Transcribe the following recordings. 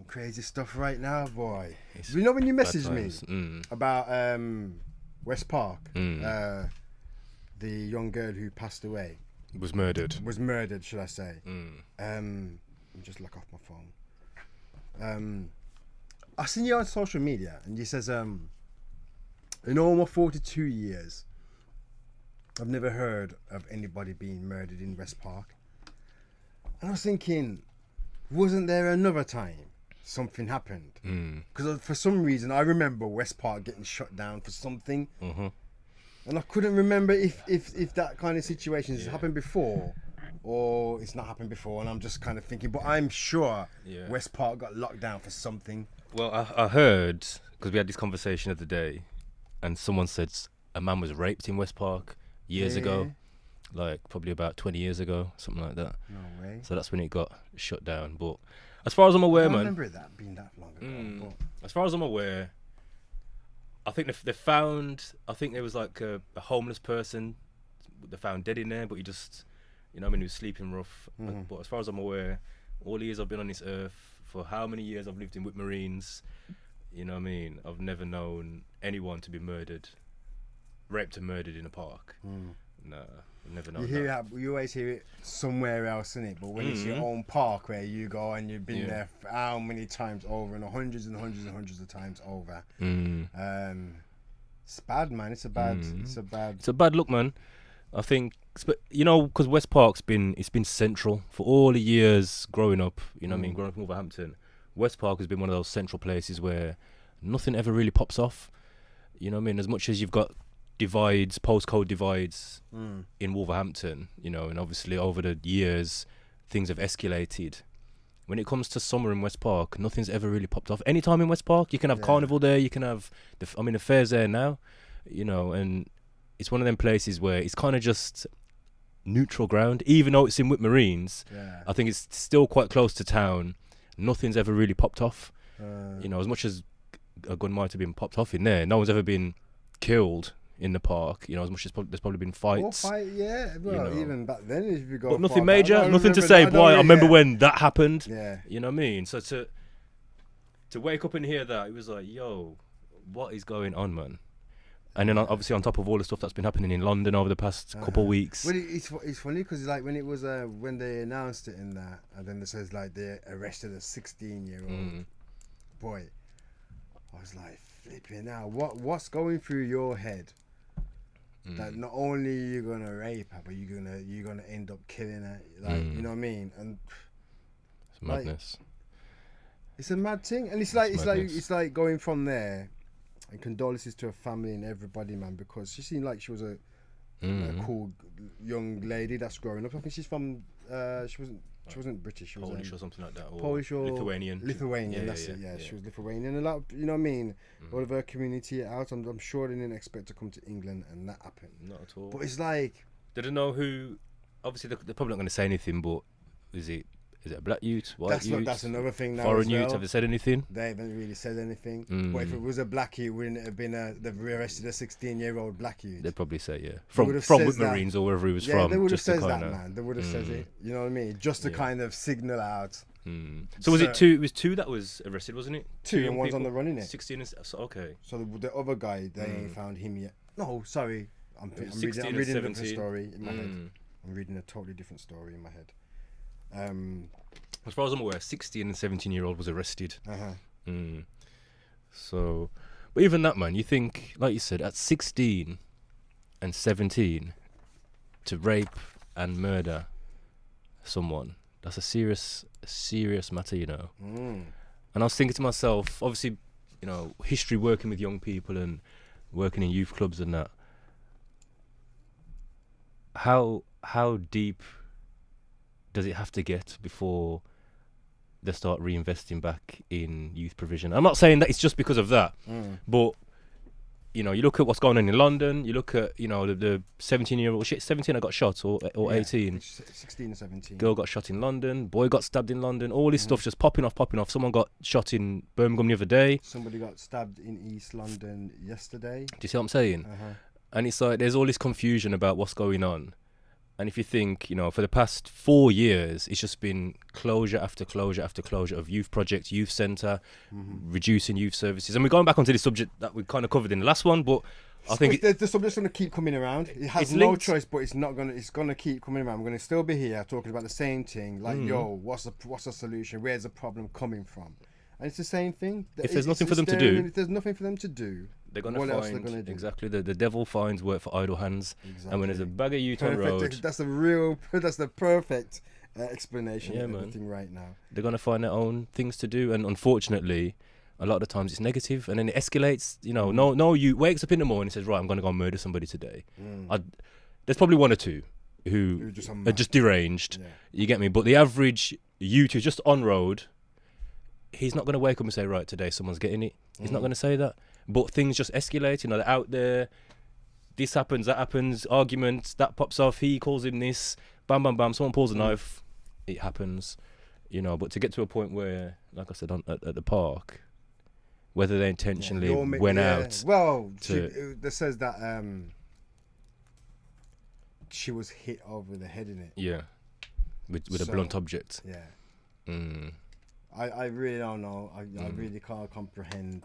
crazy stuff right now, boy. You know when you messaged me about West Park, the young girl who passed away was murdered, should I say? Let me just look off my phone. I seen you on social media, and you says, in all my 42 years, I've never heard of anybody being murdered in West Park. And I was thinking, wasn't there another time something happened? Because for some reason I remember West Park getting shut down for something, and I couldn't remember if that kind of situation has happened before or it's not happened before, and I'm just kind of thinking, but I'm sure West Park got locked down for something. Well, I heard, because we had this conversation the other day, and someone said a man was raped in West Park years ago, like probably about 20 years ago, something like that. No way. So that's when it got shut down. But as far as I'm aware, I man, remember that being that long ago. as far as I'm aware, I think they found, I think there was like a homeless person they found dead in there, but he just, you know what I mean, he was sleeping rough. But as far as I'm aware, all the years I've been on this earth, for how many years I've lived in Whit Marines, you know what I mean, I've never known anyone to be murdered, raped and murdered in a park. No, I've never known that. You always hear it somewhere else, innit? But when it's your own park where you go and you've been there for how many times over, and hundreds and hundreds and hundreds of times over, it's bad, man. It's a bad look, man. I think, you know, because West Park's been central for all the years growing up. You know what I mean? Growing up in Wolverhampton, West Park has been one of those central places where nothing ever really pops off. You know what I mean? As much as you've got divides, postcode divides in Wolverhampton, you know, and obviously over the years things have escalated. When it comes to summer in West Park, nothing's ever really popped off. Anytime in West Park, you can have carnival there, you can have the fair's there now, you know, and it's one of them places where it's kind of just neutral ground. Even though it's in Whit Marines, I think it's still quite close to town. Nothing's ever really popped off. You know, as much as a gun might have been popped off in there, no one's ever been killed in the park. You know, as much as there's probably been fights. Well, you know. Even back then, if you go, but nothing major, nothing to say. Boy, I remember when that happened. Yeah, you know what I mean. So to wake up and hear that, it was like, yo, what is going on, man? And then obviously on top of all the stuff that's been happening in London over the past couple of weeks. Well, it's funny because like when it was when they announced it in that, and then it says like they arrested a 16-year-old boy. I was like, flipping out. What's going through your head? That not only you're gonna rape her, but you're gonna end up killing her. Like you know what I mean? And it's madness. Like, it's a mad thing, and it's like going from there. And condolences to her family and everybody, man, because she seemed like she was a cool young lady that's growing up. I think she's from she wasn't British. She was Polish or something like that. Or Polish or Lithuanian. That's it. Yeah, she was Lithuanian. And a lot, you know what I mean? A lot of her community out. I'm sure they didn't expect to come to England and that happened. Not at all. But it's like they don't know who. Obviously, they're probably not going to say anything. But is it a black youth, white youth? That's another thing now. Foreign as well. Youth, have they said anything? They haven't really said anything. But if it was a black youth, wouldn't it have been they've arrested a 16-year-old black youth? They'd probably say from Whit Marines or wherever he was from. They would have said that, man. They would have said it. You know what I mean? Just to kind of signal out. So was it two? It was two that was arrested, wasn't it? Two and one's on the run, innit? 16 and okay. So the other guy, they ain't found him yet. No, sorry. I'm reading a different story in my head. I'm reading a totally different story in my head. As far as I'm aware, 16 and 17-year-old was arrested. So, but even that, man, you think, like you said, at 16 and 17, to rape and murder someone, that's a serious matter, you know. And I was thinking to myself, obviously, you know, history working with young people and working in youth clubs and that. How deep does it have to get before they start reinvesting back in youth provision? I'm not saying that it's just because of that, but you know, you look at what's going on in London. You look at, you know, the 17-year-old, 17 I got shot or 18, 16 and 17. Girl got shot in London. Boy got stabbed in London. All this stuff just popping off. Someone got shot in Birmingham the other day. Somebody got stabbed in East London yesterday. Do you see what I'm saying? And it's like there's all this confusion about what's going on, And if you think, you know, for the past 4 years, it's just been closure after closure after closure of youth projects, youth centre, reducing youth services. And we're going back onto this subject that we kind of covered in the last one, but I think the subject's going to keep coming around. It has no choice, but it's going to keep coming around. I'm going to still be here talking about the same thing. Like, yo, what's the solution? Where's the problem coming from? And it's the same thing. If there's nothing for them to do, if there's nothing for them to do, they're going to find exactly the devil finds work for idle hands. Exactly. And when there's a bag of youth on road, that's the perfect explanation of everything right now. They're going to find their own things to do, and unfortunately, a lot of the times it's negative, and then it escalates. You know, no, you wakes up in the morning and says, right, I'm going to go and murder somebody today. There's probably one or two who are just deranged. Yeah. You get me? But the average youth who's just on road, he's not going to wake up and say, right, today someone's getting it. He's not going to say that. But things just escalate. You know, they're out there. This happens, that happens, arguments, that pops off. He calls him this. Bam, bam, bam. Someone pulls a knife. It happens. You know, but to get to a point where, like I said, at the park, whether they intentionally went out. Well, there says that she was hit over the head in it. Yeah, with a blunt object. Yeah. I really don't know. I really can't comprehend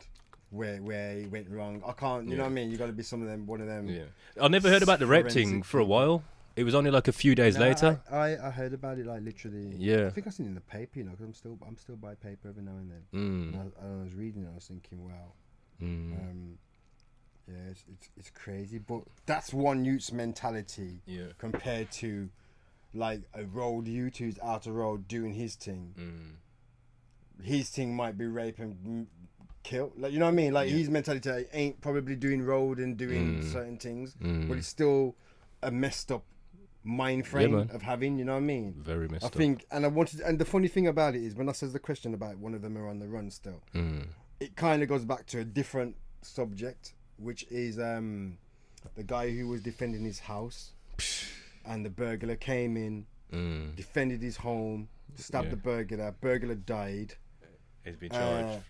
where he went wrong. I can't. You know what I mean? You got to be one of them. Yeah. I never heard about the rape thing for a while. It was only like a few days later. I heard about it like literally. Yeah. I think I seen it in the paper, you know, because I'm still by paper every now and then. And I was reading it. I was thinking, wow. Yeah, it's crazy, but that's one youth's mentality. Yeah. Compared to, like, a road youth who's out of road doing his thing. His thing might be rape and kill. Like, you know what I mean? Like, his mentality ain't probably doing road and doing certain things, but it's still a messed up mind frame of having, you know what I mean? Very messed up. I think, and the funny thing about it is when I says the question about one of them are on the run still, it kind of goes back to a different subject, which is the guy who was defending his house, and the burglar came in, defended his home, stabbed the burglar died. He's been charged.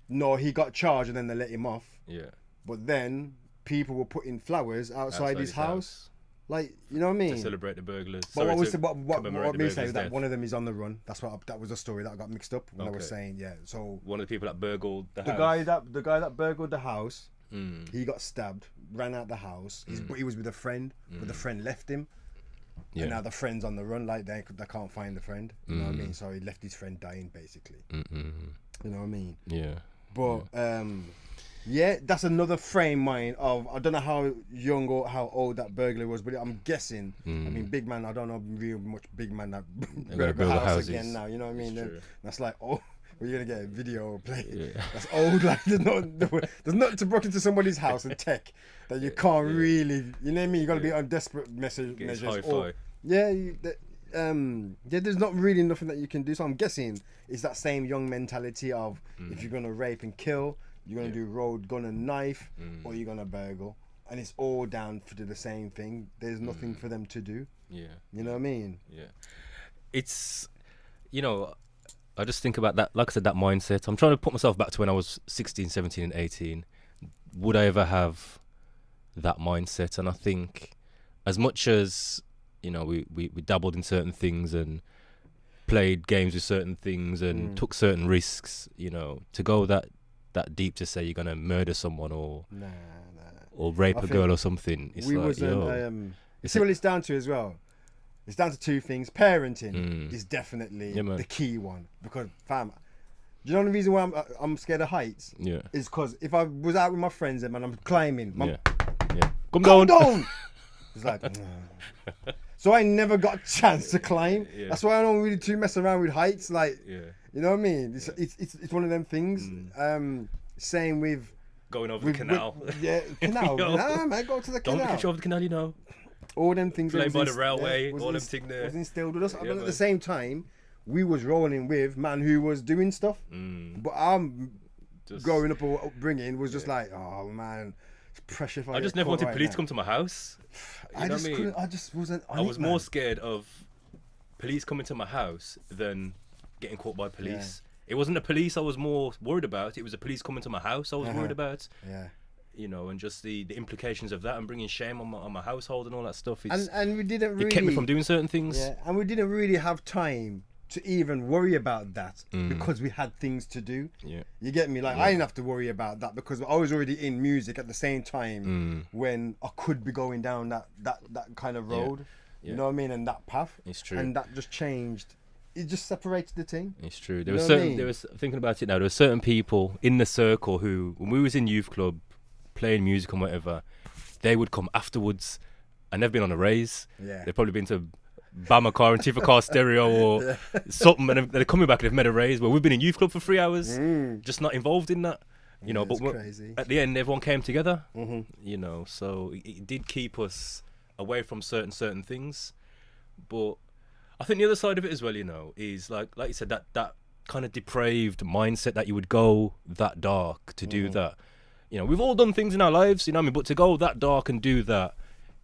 No, he got charged and then they let him off. Yeah. But then people were putting flowers outside his house. Like, you know what I mean? To celebrate the burglars. But what me say is that one of them is on the run. That was a story that got mixed up when I was saying, so one of the people that burgled the house. The guy that burgled the house, he got stabbed, ran out the house. But he was with a friend, but the friend left him. Yeah. And now the friend's on the run, like they can't find the friend. You know what I mean? So he left his friend dying, basically. You know what I mean? Yeah. But yeah, that's another frame mind of, I don't know how young or how old that burglar was, but I'm guessing. I mean, big man, I don't know real much big man that build a house again now. You know what I mean? Then, that's like, oh, we're gonna get a video play. Yeah. That's old. Like there's not to break into somebody's house and tech that you can't really. You know what I mean? You gotta be on desperate measures. There's not really nothing that you can do. So I'm guessing it's that same young mentality of if you're gonna rape and kill, you're gonna do road, gonna knife, or you're gonna burgle, and it's all down to the same thing. There's nothing for them to do. Yeah, you know what I mean? Yeah, it's, you know, I just think about that. Like I said, that mindset. I'm trying to put myself back to when I was 16, 17, and 18. Would I ever have that mindset? And I think, as much as, you know, we dabbled in certain things and played games with certain things and took certain risks, you know, to go that deep to say you're gonna murder someone or rape a girl or something. It's like, see what it's down to as well. It's down to two things. Parenting is definitely the key one, because fam, you know the reason why I'm scared of heights? Yeah, is because if I was out with my friends and I'm climbing, come down. It's like, so I never got a chance to climb. Yeah. That's why I don't really too mess around with heights. Like, you know what I mean? It's one of them things. Same with going over the canal. Canal. Nah, man, go to the canal. Don't get you over the canal, you know. All them things. Playing by the railway, all them things there. Was instilled with us. But at the same time, we was rolling with man who was doing stuff. But I'm growing up or upbringing was just like, oh man, it's pressure. I just never wanted police to come to my house. I just wasn't. I was more scared of police coming to my house than getting caught by police. It wasn't the police I was more worried about. It was the police coming to my house I was worried about. Yeah. you know, and just the implications of that, and bringing shame on my household and all that stuff. It's, and we didn't really. It kept me from doing certain things. Yeah, and we didn't really have time to even worry about that because we had things to do. Yeah. You get me? Like, I didn't have to worry about that because I was already in music at the same time when I could be going down that kind of road. Yeah. You know what I mean? And that path. It's true. And that just changed. It just separated the thing. It's true. You There know was what I certain. mean? There was, thinking about it now. There were certain people in the circle who, when we was in youth club, playing music and whatever, they would come afterwards, and they've been on a raise. Yeah. They've probably been to Bamacar and Tifacar Stereo or something, and they're coming back and they've made a raise. Where we've been in youth club for 3 hours, just not involved in that. You know, but crazy. At the end, everyone came together. You know, so it did keep us away from certain things. But I think the other side of it as well, you know, is like you said, that kind of depraved mindset that you would go that dark to do that. You know, we've all done things in our lives, you know what I mean? But to go that dark and do that,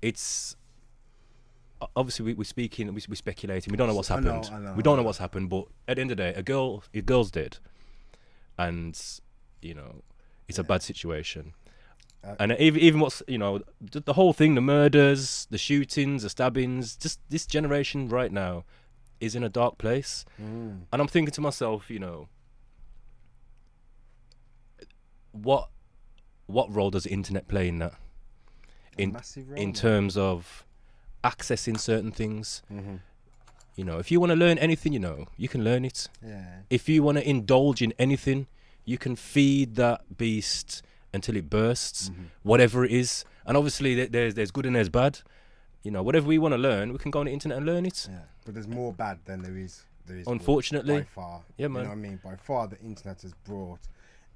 it's obviously we're speaking, we're speculating. We don't know what's happened. I know, we don't know what's happened. But at the end of the day, a girl's dead, and you know, it's a bad situation. And even what's, you know, the whole thing, the murders, the shootings, the stabbings, just this generation right now is in a dark place. And I'm thinking to myself, you know, what role does the internet play in that? Massive role, in terms of accessing certain things. You know, if you want to learn anything, you know, you can learn it. Yeah. If you want to indulge in anything, you can feed that beast until it bursts, whatever it is. And obviously there's good and there's bad. You know, whatever we want to learn, we can go on the internet and learn it. Yeah, but there's more bad than there is unfortunately, good, by far. Yeah, man. You know what I mean? By far, the internet has brought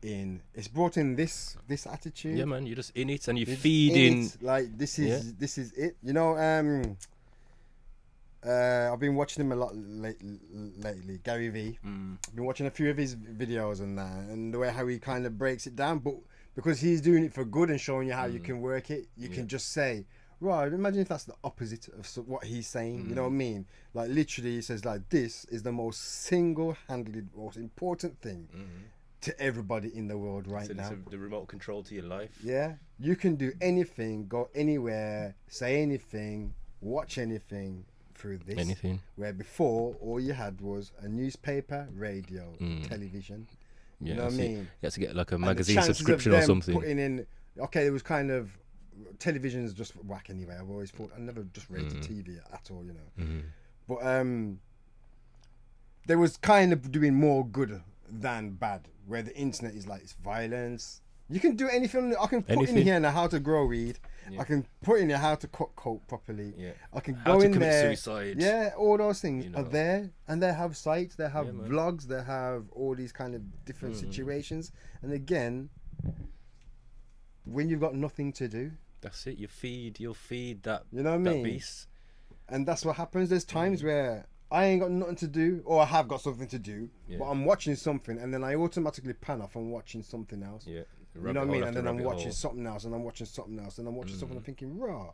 in this attitude. Yeah, man. You're just in it and you It's feed in. it, like this is it. You know, I've been watching him a lot lately, Gary V. I've been watching a few of his videos and that, and the way how he kind of breaks it down, but because he's doing it for good and showing you how you can work it, you can just say, right, imagine if that's the opposite of what he's saying. You know what I mean? Like, literally, he says, like, this is the most single-handed, most important thing to everybody in the world right now. It's the remote control to your life. Yeah, you can do anything, go anywhere, say anything, watch anything through this. Anything. Where before, all you had was a newspaper, radio, television. Yeah, you know what I mean? You had to get like a And the magazine chances subscription of or them something. Putting in, okay, it was kind of, television's just whack anyway. I've always thought, I never just rated TV at all, you know. But there was kind of doing more good than bad, where the internet is like, it's violence. You can do anything. I can put in here now how to grow weed. I can put in here how to cook coke properly. I can How go to in commit there. suicide. Yeah, all those things You are know. there, and they have sites, they have man. vlogs, they have all these kind of different situations. And again, when you've got nothing to do, That's it. You'll feed that. you know what I that mean? beast. And that's what happens. There's times where I ain't got nothing to do, or I have got something to do, but I'm watching something, and then I automatically pan off and watching something else. Yeah. You know what I mean? And then I'm watching something else, and I'm watching something else, and I'm watching something. I'm thinking, raw.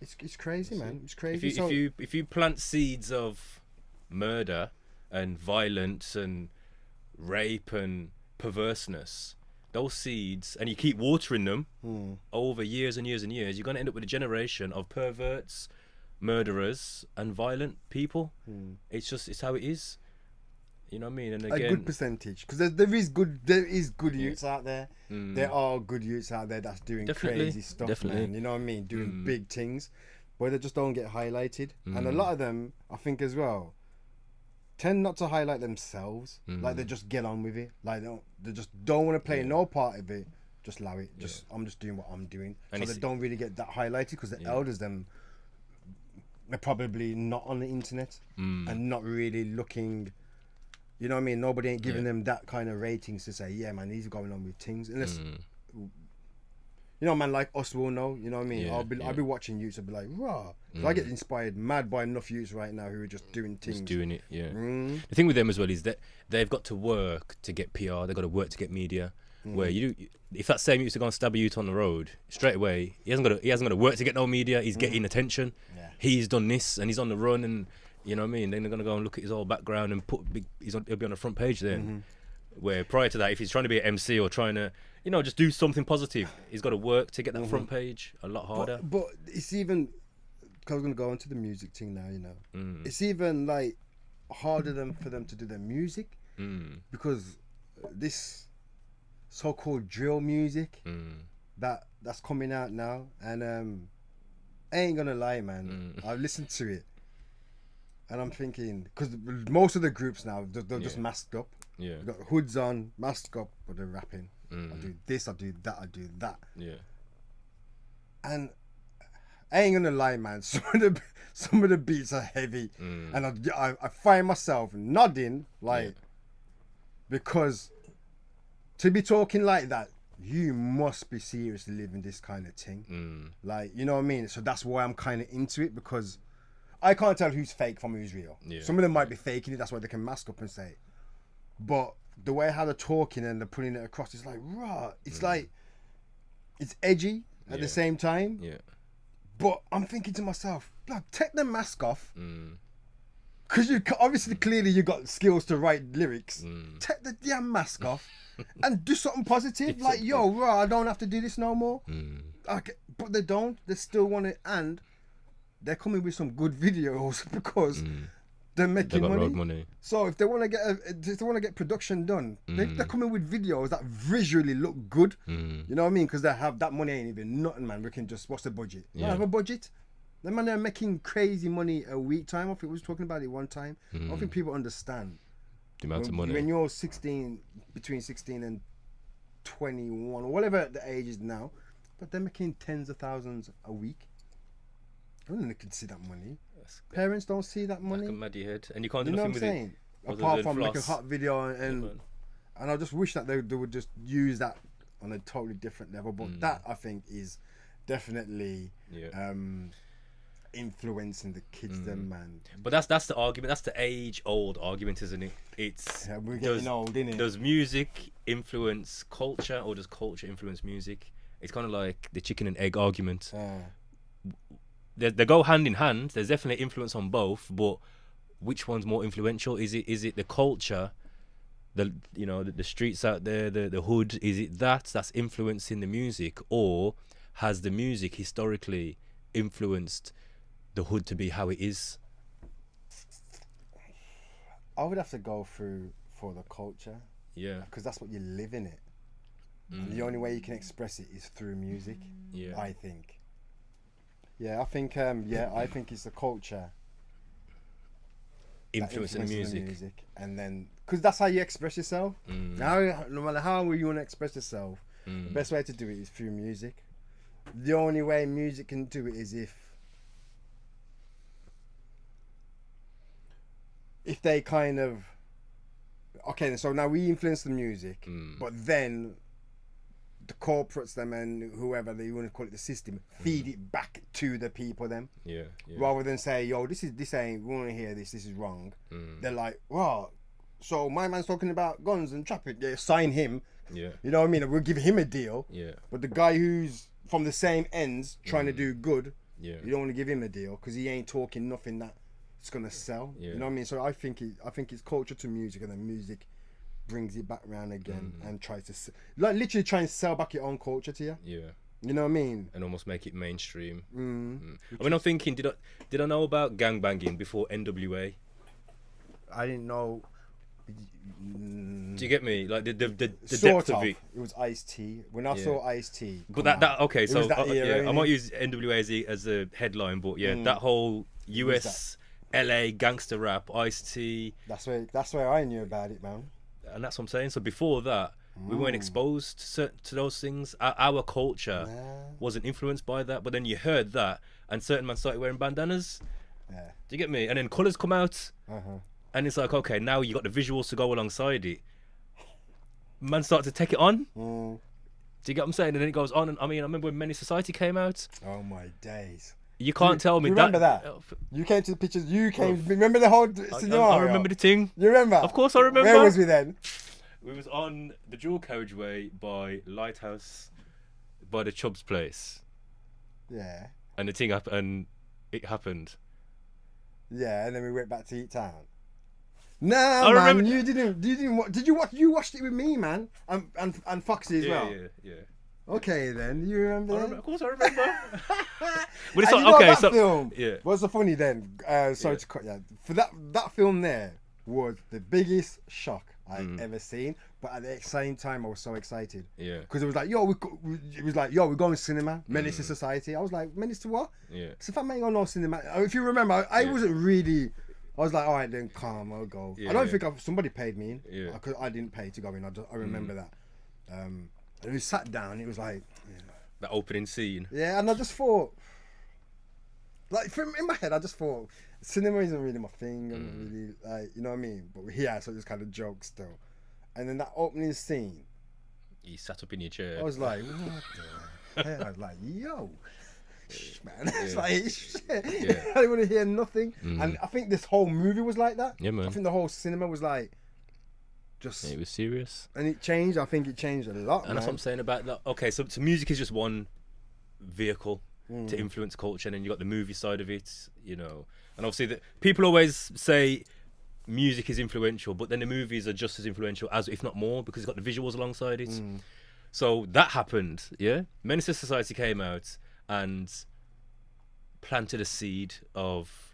It's crazy, man. It's crazy. If you plant seeds of murder and violence and rape and perverseness, those seeds, and you keep watering them over years and years and years, you're going to end up with a generation of perverts, murderers, and violent people. It's how it is. You know what I mean? And again, a good percentage, because there is good youths out there. There are good youths out there that's doing crazy stuff, man. You know what I mean? Doing big things, but they just don't get highlighted. And a lot of them, I think as well, tend not to highlight themselves. Like, they just get on with it. Like, they just don't want to play no part of it. Just allow it. I'm just doing what I'm doing. And so they don't really get that highlighted, because the elders, they're probably not on the internet and not really looking. You know what I mean? Nobody ain't giving them that kind of ratings to say, yeah, man, he's going on with things. Unless, you know, man, like us will know. You know what I mean? I'll be watching youths. I'll be like, rah. I get inspired mad by enough youths right now who are just doing things. Just doing it, yeah. The thing with them as well is that they've got to work to get PR. They've got to work to get media. Where if that same youth to go and stab a youth on the road, straight away, he hasn't got to work to get no media. He's getting attention. Yeah. He's done this and he's on the run, and you know what I mean. Then they're gonna go and look at his whole background and he'll be on the front page then. Where prior to that, if he's trying to be an MC or trying to, just do something positive, he's got to work to get that front page a lot harder. But it's even, because I'm going to go into the music thing now, It's even like harder for them to do their music because this so-called drill music that's coming out now, and I ain't gonna lie, man, I've listened to it and I'm thinking, because most of the groups now they're just masked up. Yeah, they've got hoods on, masked up, but they're rapping. I do this, I do that, I do that. Yeah, and I ain't gonna lie, man, some of the beats are heavy, and I find myself nodding because to be talking like that, you must be seriously living this kind of thing. Like, you know what I mean? So that's why I'm kind of into it, because I can't tell who's fake from who's real. Some of them might be faking it, that's why they can mask up and say it. But the way how they're talking and they're putting it across, it's like, rah. It's like, it's edgy at the same time. Yeah. But I'm thinking to myself, like, take the mask off. Because you obviously, clearly, you got skills to write lyrics. Take the damn mask off and do something positive. Like, yo, rah, I don't have to do this no more. But they don't. They still want it. And they're coming with some good videos because they're making money. So if they want to get production done, they're coming with videos that visually look good. You know what I mean? Because they have that money ain't even nothing, man. We can just, what's the budget? They have a budget. The man, they're making crazy money a week time. I think we was talking about it one time. I don't think people understand the amount of money. When you're between 16 and 21, or whatever the age is now, but they're making tens of thousands a week. I don't think they can see that money. Parents don't see that money. Like a mad head, and you can't do you know nothing what I'm with saying? it. Apart from make a hot video and I just wish that they would just use that on a totally different level. But that, I think, is definitely influencing the kids, them, man. But that's the argument. That's the age-old argument, isn't it? It's we're getting old, innit? Does music influence culture, or does culture influence music? It's kind of like the chicken and egg argument. They go hand in hand. There's definitely influence on both, but which one's more influential? Is it the culture, the streets out there, the hood? Is it that's influencing the music, or has the music historically influenced the hood to be how it is? I would have to go for the culture. Yeah, because that's what you live in it. And the only way you can express it is through music. Yeah, I think. Yeah, I think. I think it's the culture influencing the music, and then because that's how you express yourself. Now, no matter how you want to express yourself, the best way to do it is through music. The only way music can do it is if they kind of so now we influence the music, but then the corporates, them, and whoever they want to call it, the system, feed it back to the people, them. Yeah. Rather than say, yo, this ain't, we want to hear this is wrong. They're like, well, so my man's talking about guns and trapping, sign him. Yeah. You know what I mean? We'll give him a deal. Yeah. But the guy who's from the same ends trying to do good, you don't want to give him a deal because he ain't talking nothing that's gonna sell. You know what I mean? So I think it's culture to music, and then music brings it back round again and tries to literally try and sell back your own culture to you. Yeah. You know what I mean? And almost make it mainstream. I mean, I'm thinking, did I know about gangbanging before NWA? I didn't know. Do you get me? Like the sort depth of it. It was Ice-T. When I saw Ice-T, but that okay. So I might use NWA as a headline, but that whole US LA gangster rap, Ice-T. That's where I knew about it, man. And that's what I'm saying. So before that, we weren't exposed to those things. Our culture wasn't influenced by that. But then you heard that, and certain men started wearing bandanas. Yeah. Do you get me? And then colours come out, and it's like, okay, now you got the visuals to go alongside it. Man started to take it on. Do you get what I'm saying? And then it goes on. And I mean, I remember when Menace Society came out. Oh my days. You can't tell me you remember that. You came to the pictures. Remember the whole scenario? I remember the thing. You remember? Of course I remember. Where was we then? We was on the dual carriageway by Lighthouse, by the Chubbs place. Yeah. And the thing it happened. Yeah, and then we went back to Eat Town. Nah, I man, remember- you didn't. Did you watch? You watched it with me, man, and Foxy as well. Yeah. Okay, then you remember that? Of course, I remember. But And it's you like, know okay, that so film. yeah. What's so funny then? Sorry to cut you. For that film there was the biggest shock I've ever seen. But at the same time, I was so excited. Yeah. Because it was like, we're going to cinema. Menace to Society. I was like, menace to what? Yeah. So if I ain't going no cinema, if you remember, I wasn't really. I was like, all right, then calm, I'll go. Yeah, I don't yeah. think somebody paid me in. Yeah. Because I didn't pay to go in. I remember that. And we sat down. It was like, That opening scene. yeah, and I just thought, like, in my head, I just thought, cinema isn't really my thing. I'm really, like, you know what I mean? But we're here, so it's kind of joke still. And then that opening scene, You sat up in your chair. I was like, what the hell? I was like, yo, man. It's like, shit. Yeah. I didn't want to hear nothing. And I think this whole movie was like that. Yeah, man. I think the whole cinema was like, just, It was serious. and it changed. I think it changed a lot, And man. that's what I'm saying about that. Okay, so music is just one vehicle to influence culture, and then you got the movie side of it, you know. And obviously, people always say music is influential, but then the movies are just as influential as, if not more, because it's got the visuals alongside it. So that happened, yeah. Menace to Society came out and planted a seed of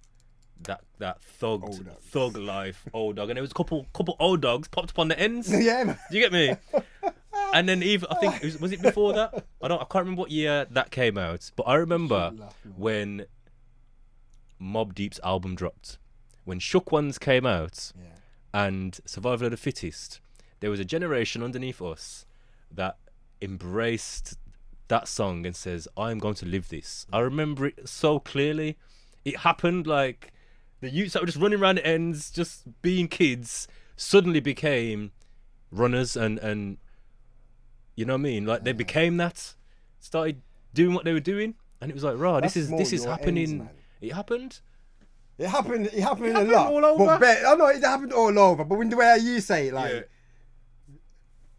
that thug life, old dog, and there was a couple old dogs popped up on the ends. Yeah, man. Do you get me? And then even I think was it before that? I can't remember what year that came out, but I remember when Mobb Deep's album dropped, when Shook Ones came out, and Survival of the Fittest. There was a generation underneath us that embraced that song and says, "I'm going to live this." I remember it so clearly. It happened like the youths that were just running around the ends, just being kids, suddenly became runners and you know what I mean? Like they became that, started doing what they were doing, and it was like, "Rah, this is happening." man. It happened. It happened a happened lot. all over. But I know it happened all over. But when the way you say it, like, Yeah.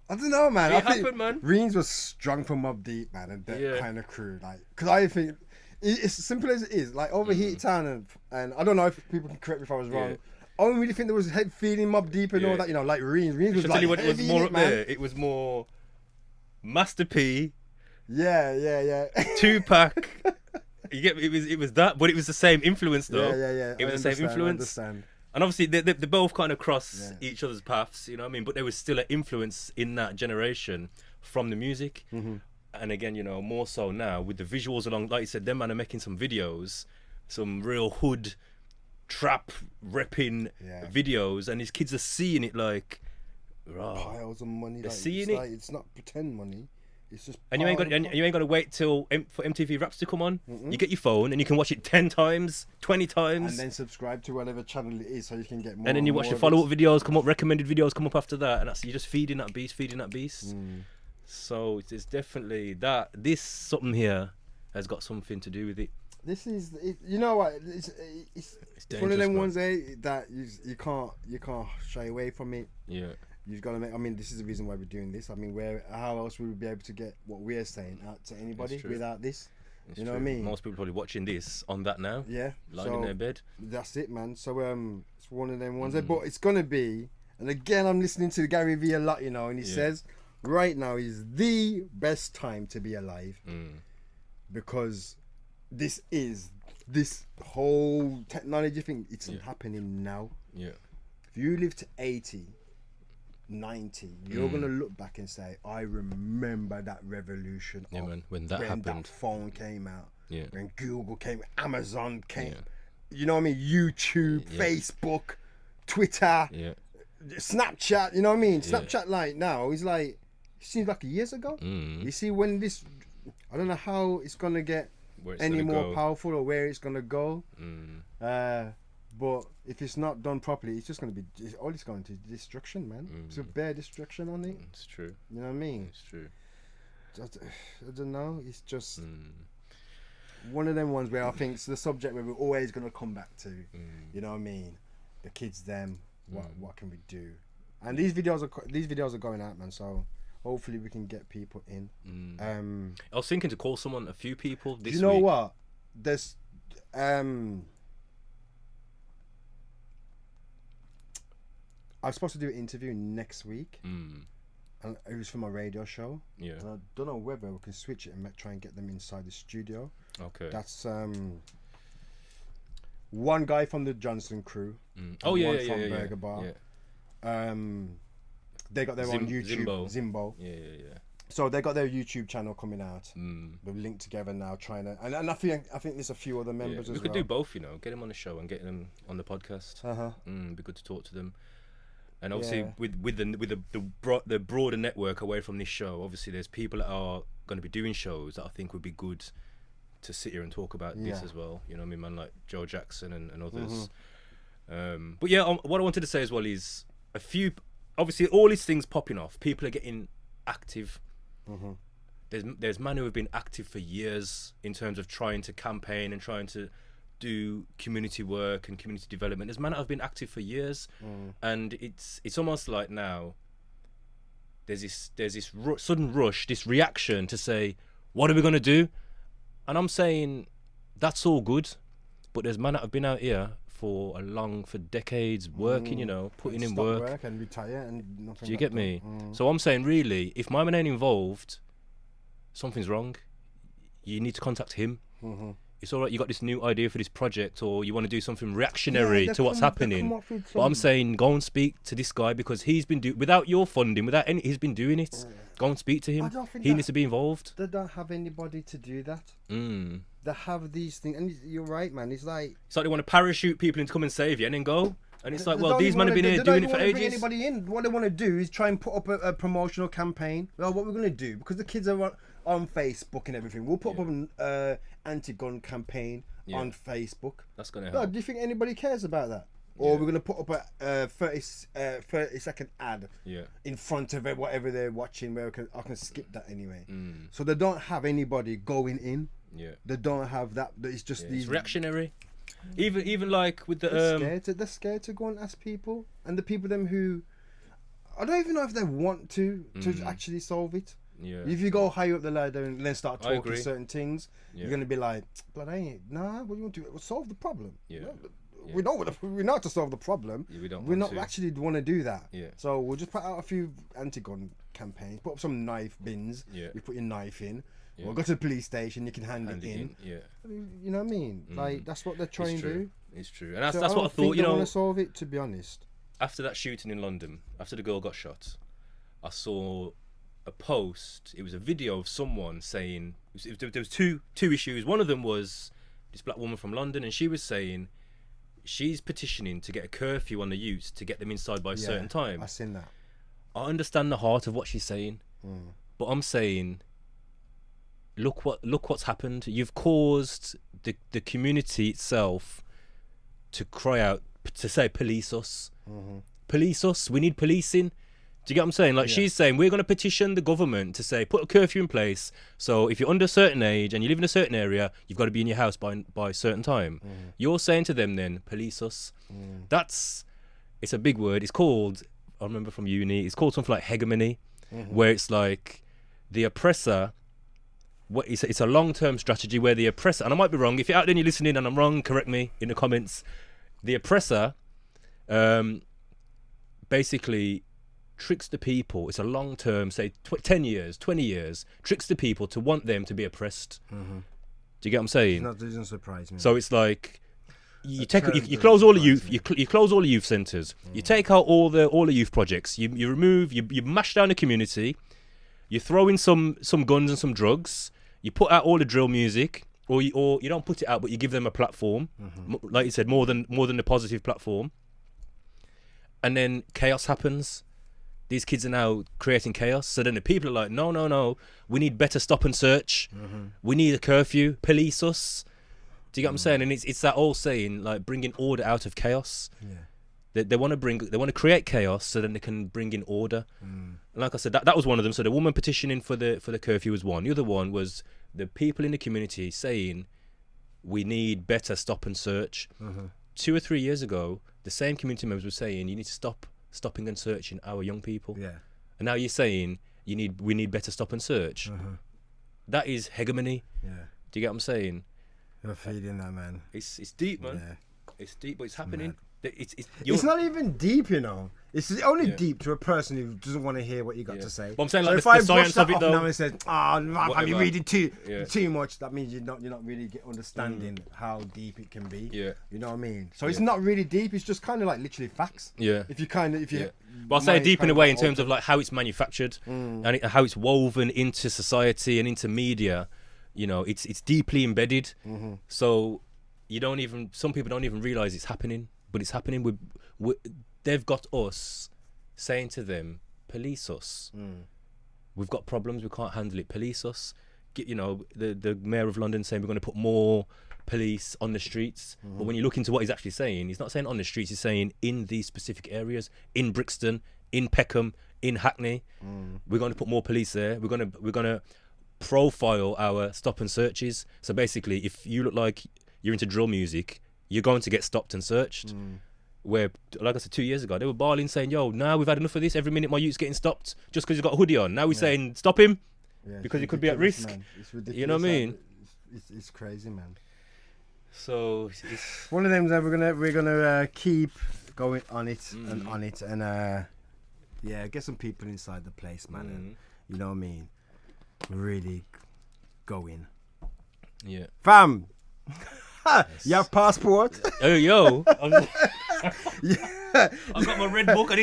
I don't know, man. It I think happened, man. Reens was strong from Mobb Deep, man, and that kind of crew, like, because I think it's as simple as it is. Like Overheated Town, and I don't know if people can correct me if I was wrong. Yeah. I don't really think there was head feeling Mobb Deep and all that. You know, like Reens. Reens was I'll like tell you what, it was heavy more in up man. there. It was more Master P, Yeah. Tupac. You get me? It was that, but it was the same influence though. Yeah. It was the same influence. I understand. And obviously they both kind of cross each other's paths, you know what I mean? But there was still an influence in that generation from the music. And again, you know, more so now with the visuals along, like you said, them man are making some videos, some real hood trap repping videos, and these kids are seeing it like, rah. Piles of money. They're Like, seeing it's it. like, it's not pretend money. It's just. And you ain't got to wait till for MTV Raps to come on. You get your phone and you can watch it 10 times, 20 times. And then subscribe to whatever channel it is, so you can get more. And then you watch the follow-up videos come up, recommended videos come up after that, and that's you're just feeding that beast. So it's definitely that. This something here has got something to do with it. This is, you know what? It's one of them ones that you can't shy away from it. Yeah. You've got to make. I mean, this is the reason why we're doing this. I mean, how else would we be able to get what we're saying out to anybody without this? You know what I mean? Most people probably watching this on that now. Yeah. Lying in their bed. That's it, man. So it's one of them ones. But it's gonna be. And again, I'm listening to Gary Vee a lot, you know, and he says right now is the best time to be alive because this whole technology thing. It's happening now. Yeah. If you live to 80, 90, you're gonna look back and say, I remember that revolution. Yeah, man. When that happened, that phone came out. Yeah. When Google came, Amazon came. You know what I mean? YouTube, Facebook, Twitter, Snapchat. You know what I mean? Snapchat like now is like, it seems like years ago. You see when this, I don't know how it's gonna get any more powerful or where it's gonna go. But if it's not done properly, it's just going to be all it's going to destruction, man. It's a bare destruction on it. It's true. You know what I mean? It's true. I don't know. It's just one of them ones where I think it's the subject where we're always going to come back to. You know what I mean? The kids, them. What can we do? And these videos are going out, man. So hopefully we can get people in. I was thinking to call a few people this week. You know what? There's I was supposed to do an interview next week. Mm. And it was for my radio show. Yeah. And I don't know whether we can switch it and try and get them inside the studio. Okay. That's one guy from the Johnson crew. Mm. One from Burger Bar. Yeah. They got their own YouTube. Zimbo. Yeah. So they got their YouTube channel coming out. We've linked together now, trying to, and I think there's a few other members as well. We could do both, you know, get them on the show and get them on the podcast. Be good to talk to them. And obviously, with the broader network away from this show, obviously there's people that are going to be doing shows that I think would be good to sit here and talk about this as well. You know what I mean, man, like Joe Jackson and others. But yeah, what I wanted to say as well is a few. Obviously, all these things popping off, people are getting active. There's men who have been active for years in terms of trying to campaign and trying to do community work and community development. There's men that have been active for years, and it's almost like now there's this sudden rush, this reaction to say, what are we gonna do? And I'm saying that's all good, but there's men that have been out here for decades working, you know, putting in work and retire and nothing. Do you get me? So I'm saying, really, if my man ain't involved, something's wrong. You need to contact him. It's all right, you got this new idea for this project, or you want to do something reactionary to what's happening. But I'm saying, go and speak to this guy, because he's been without your funding, without any, he's been doing it. Go and speak to him. He needs to be involved. They don't have anybody to do that. They have these things, and you're right, man. It's like they want to parachute people in to come and save you, and then go. And it's like, well, these men have been here doing it for ages. Anybody in? What they want to do is try and put up a promotional campaign. Well, what we're going to do, because the kids are on Facebook and everything, we'll put up an anti-gun campaign on Facebook. That's going to help. Do you think anybody cares about that? Or we're going to put up a 30-second ad in front of it, whatever they're watching, where I can skip that anyway. So they don't have anybody going in. They don't have that. It's just these... It's reactionary. Even like with the... They're scared to go and ask people. And the people them who... I don't even know if they want to actually solve it. If you go higher up the ladder and then start talking certain things, you're going to be like, but I ain't... Nah, what do you want to do? We'll solve the problem. We know how to solve the problem. We're not actually want to do that. So we'll just put out a few anti-gun campaigns, put up some knife bins. You put your knife in. We'll go to the police station. You can hand it in. You know what I mean? Like that's what they're trying to do. It's true, and that's what I thought. You know, want to solve it. To be honest, after that shooting in London, after the girl got shot, I saw a post. It was a video of someone saying there was two issues. One of them was this black woman from London, and she was saying she's petitioning to get a curfew on the youths to get them inside by a certain time. I've seen that. I understand the heart of what she's saying, but I'm saying, look what's happened. You've caused the community itself to cry out, to say, police us. Police us. We need policing. Do you get what I'm saying? Like she's saying, we're going to petition the government to say, put a curfew in place. So if you're under a certain age and you live in a certain area, you've got to be in your house by a certain time. You're saying to them then, police us. It's a big word. It's called, I remember from uni, it's called something like hegemony, where it's like the oppressor. It's a long-term strategy where the oppressor, and I might be wrong, if you're out there and you're listening and I'm wrong, correct me in the comments. The oppressor basically tricks the people. It's a long-term, say 10 years, 20 years, tricks the people to want them to be oppressed. Do you get what I'm saying? That doesn't surprise me. So it's like you close all the youth, you close all the youth centres, you take out all the youth projects, you remove, you mash down the community, you throw in some guns and some drugs. You put out all the drill music, or you don't put it out, but you give them a platform, like you said, more than a positive platform. And then chaos happens. These kids are now creating chaos. So then the people are like, no, we need better stop and search. We need a curfew. Police us. Do you get what I'm saying? And it's that old saying, like bringing order out of chaos. They want to create chaos so then they can bring in order. And like I said, that was one of them. So the woman petitioning for the curfew was one. The other one was the people in the community saying we need better stop and search. 2 or 3 years ago, the same community members were saying you need to stop stopping and searching our young people. And now you're saying we need better stop and search. That is hegemony. Do you get what I'm saying? You're feeding that, man. It's deep, man. It's deep, but it's happening. It's not even deep, you know. It's only deep to a person who doesn't want to hear what you got to say. But I'm saying, so like, if the I science of it, though. Now and says, "Oh, you reading too much," that means you're not really understanding how deep it can be. Yeah. You know what I mean? So it's not really deep. It's just kind of like literally facts. Yeah. If you. But I'll say deep in a way in terms of like how it's manufactured and how it's woven into society and into media. You know, it's deeply embedded. So some people don't even realize it's happening, but it's happening. They've got us saying to them, police us. We've got problems, we can't handle it, police us. The mayor of London saying we're going to put more police on the streets. But when you look into what he's actually saying, he's not saying on the streets, he's saying in these specific areas, in Brixton, in Peckham, in Hackney. We're going to put more police there. We're going to profile our stop and searches. So basically, if you look like you're into drill music, you're going to get stopped and searched. Where, like I said, 2 years ago, they were barling saying, yo, now we've had enough of this. Every minute my youth's getting stopped just because he's got a hoodie on. Now we're saying, stop him because he could be at risk. Man. It's ridiculous. You know what I mean? It's crazy, man. So it's one of them that we're gonna keep going on it and on it and get some people inside the place, man. And, you know what I mean? Really going. Yeah. Fam. You have passport? Oh, yo. I've got my red book. I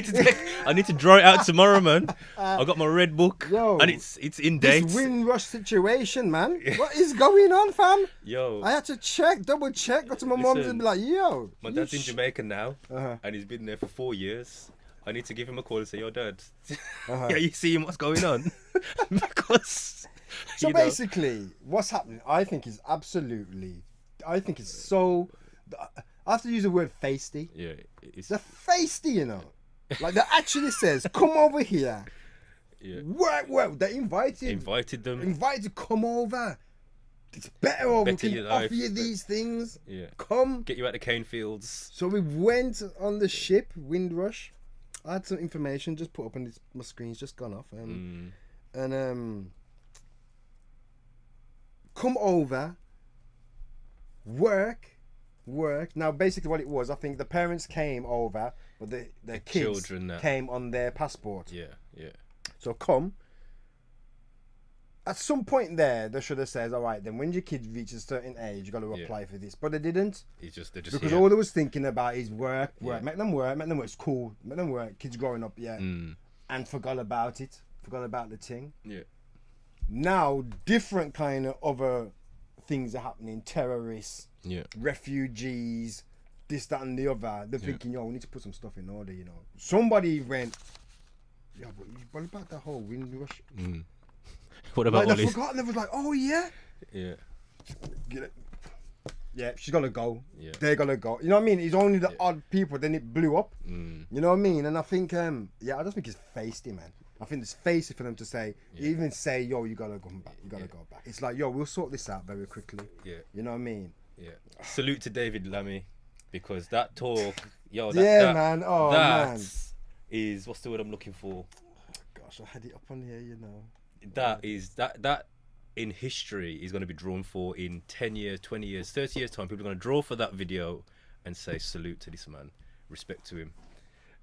need to draw it out tomorrow, man. I've got my red book. Yo, and it's in date. This Windrush situation, man. What is going on, fam? Yo. I had to double check. Got to my mum and be like, yo. My dad's in Jamaica now, and he's been there for 4 years. I need to give him a call and say, yo, Dad, are you seeing what's going on? Because... So basically, what's happening, I think it's so... I have to use the word feisty. Yeah, they're feisty, you know. Like, they actually says, come over here. Yeah. Work. They invited them. Invited to come over. It's better over. We can offer you these things. Yeah. Come. Get you out the cane fields. So we went on the ship, Windrush. I had some information just put up on my screen's just gone off. And come over. Work. Now, basically, what it was, I think the parents came over, but the kids came on their passport. Yeah. So come. At some point there, they should have said, "All right, then when your kid reaches a certain age, you got to apply for this." But they didn't. They're just because all they was thinking about is work. Make them work. It's cool. Make them work. Kids growing up, and forgot about it. Forgot about the thing. Yeah. Now, different kind of other things are happening. Terrorists. Yeah. Refugees, this, that, and the other. They're thinking, yo, we need to put some stuff in order, you know. Somebody went, yeah, but what about the whole Windrush? What about all this? They forgot and they was like, oh, yeah? Yeah. Yeah, she's got to go. Yeah. They're going to go. You know what I mean? It's only the odd people, then it blew up. You know what I mean? And I think, I just think it's feisty, man. I think it's feisty for them to say, even say, yo, you got to go back. You got to go back. It's like, yo, we'll sort this out very quickly. Yeah. You know what I mean? Yeah. Salute to David Lammy, because that talk, yo, man. Oh, that man. is, what's the word I'm looking for? Gosh, I had it up on here, you know. That is that in history is going to be drawn for in 10 years, 20 years, 30 years time. People are going to draw for that video and say salute to this man, respect to him.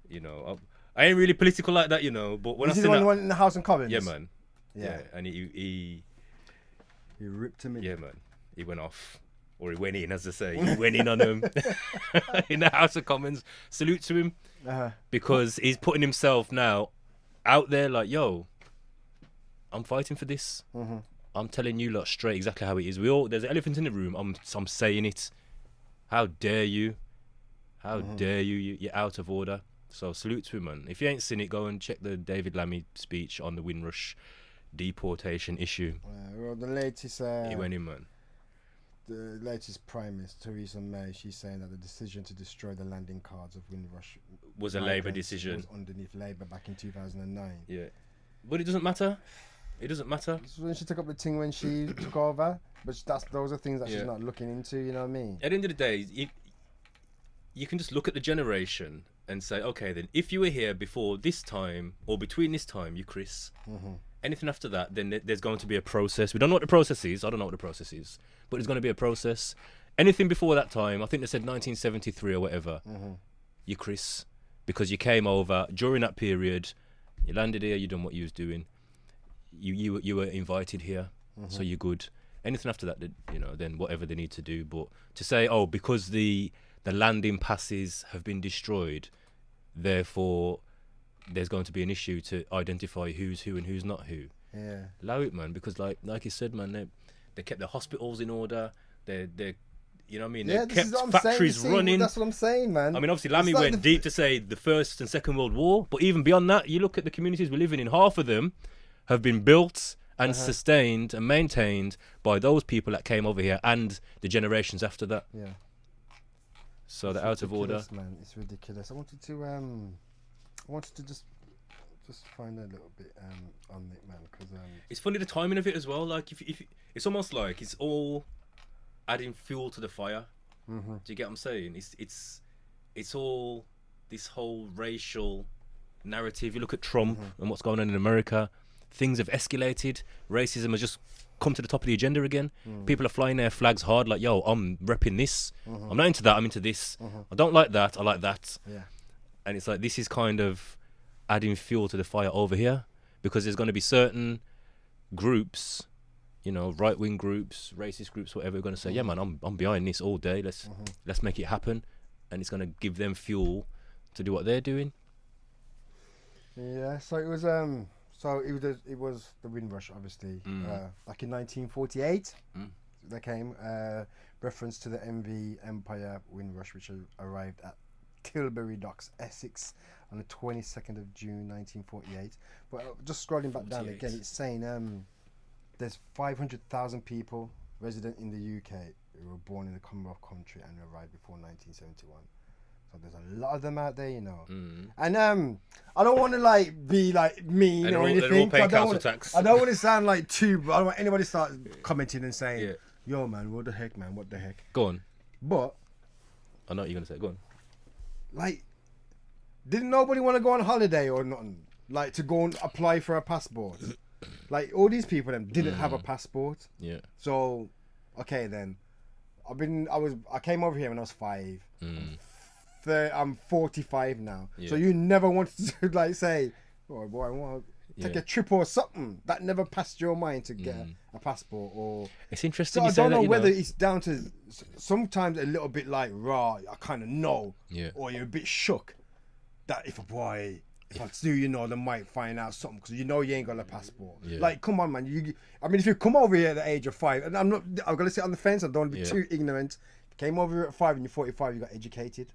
You know, I ain't really political like that, you know. But when I see the one in the House of Commons. Yeah, man. Yeah. And he ripped him in. Yeah, man. He went off. Or he went in, as I say. He went in on him in the House of Commons. Salute to him. Because he's putting himself now out there like, yo, I'm fighting for this. I'm telling you lot straight exactly how it is. There's an elephant in the room. I'm saying it. How dare you? How dare you? You're out of order. So salute to him, man. If you ain't seen it, go and check the David Lammy speech on the Windrush deportation issue. Well, the latest... he went in, man. The latest Prime Minister, Theresa May, she's saying that the decision to destroy the landing cards of Windrush was a Labour decision. Was underneath Labour back in 2009. Yeah. But it doesn't matter. It doesn't matter. So when she took up the thing when she took over, but those are things that she's not looking into, you know what I mean? At the end of the day, you can just look at the generation and say, okay, then if you were here before this time or between this time, you Chris, anything after that, then there's going to be a process. We don't know what the process is. I don't know what the process is, but there's going to be a process. Anything before that time, I think they said 1973 or whatever, you're Chris, because you came over during that period. You landed here. You done what you was doing. You were invited here, so you're good. Anything after that, then whatever they need to do. But to say, oh, because the landing passes have been destroyed, therefore there's going to be an issue to identify who's who and who's not who. Yeah. Allow it, man, because like you said, man, they kept the hospitals in order. They you know what I mean? Yeah, they this is kept what I'm factories saying. running. That's what I'm saying, man. I mean, obviously, Lammy It's like went deep to say the First and Second World War, but even beyond that, you look at the communities we're living in. Half of them have been built and sustained and maintained by those people that came over here and the generations after that. Yeah. So It's they're out of order. man. It's ridiculous. I wanted to just find a little bit on it, man, because It's funny the timing of it as well. Like if it's almost like it's all adding fuel to the fire. Do you get what I'm saying? It's all this whole racial narrative. You look at Trump and what's going on in America. Things have escalated. Racism has just come to the top of the agenda again. People are flying their flags hard, like, yo, I'm repping this. I'm not into that, I'm into this. I don't like that, I like that. yeah. And it's like, this is kind of adding fuel to the fire over here, because there's going to be certain groups, right-wing groups, racist groups, whatever, are going to say, yeah, man, I'm behind this all day. Let's make it happen. And it's going to give them fuel to do what they're doing. Yeah, so it was it was the Windrush, obviously, back in 1948. They came reference to the MV Empire Windrush, which arrived at Tilbury Docks, Essex, on the 22nd of June 1948. But just scrolling back down again, it's saying there's 500,000 people resident in the UK who were born in the Commonwealth country and arrived before 1971. So there's a lot of them out there, And I don't want to be mean or anything. They're all paying council tax. I don't want to sound like too. I don't want anybody to start commenting and saying, "Yo, man, what the heck, man? What the heck?" Go on. But I know what you're gonna say. Go on. Didn't nobody want to go on holiday or nothing? To go and apply for a passport. All these people then didn't have a passport. Yeah. So, okay then, I came over here when I was 5. I'm 45 now. Yeah. So you never wanted to say, oh boy, I want to take a trip or something. That never passed your mind to get a passport or. It's interesting. So I don't know whether it's down to sometimes a little bit raw. I kind of know. Yeah. Or you're a bit shook that if I do, they might find out something because you ain't got a passport. Yeah. Come on, man. If you come over here at the age of 5, and I'm gonna sit on the fence. I don't want to be too ignorant. Came over here at 5 and you're 45, you got educated.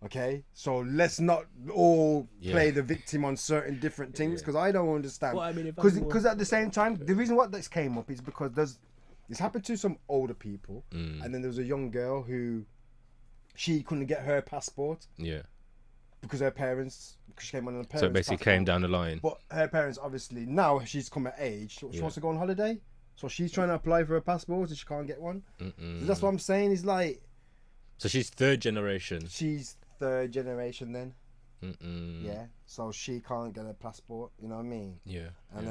Okay, so let's not all play the victim on certain different things because I don't understand. Because at the same time, the reason why this came up is because this happened to some older people, and then there was a young girl who she couldn't get her passport. Yeah. Because she came on her parents. So it basically came down the line. But her parents, obviously, now she's come of age. She wants to go on holiday. So she's trying to apply for a passport and she can't get one. So that's what I'm saying is So she's third generation. She's third generation then. Yeah. So she can't get a passport. You know what I mean? Yeah. And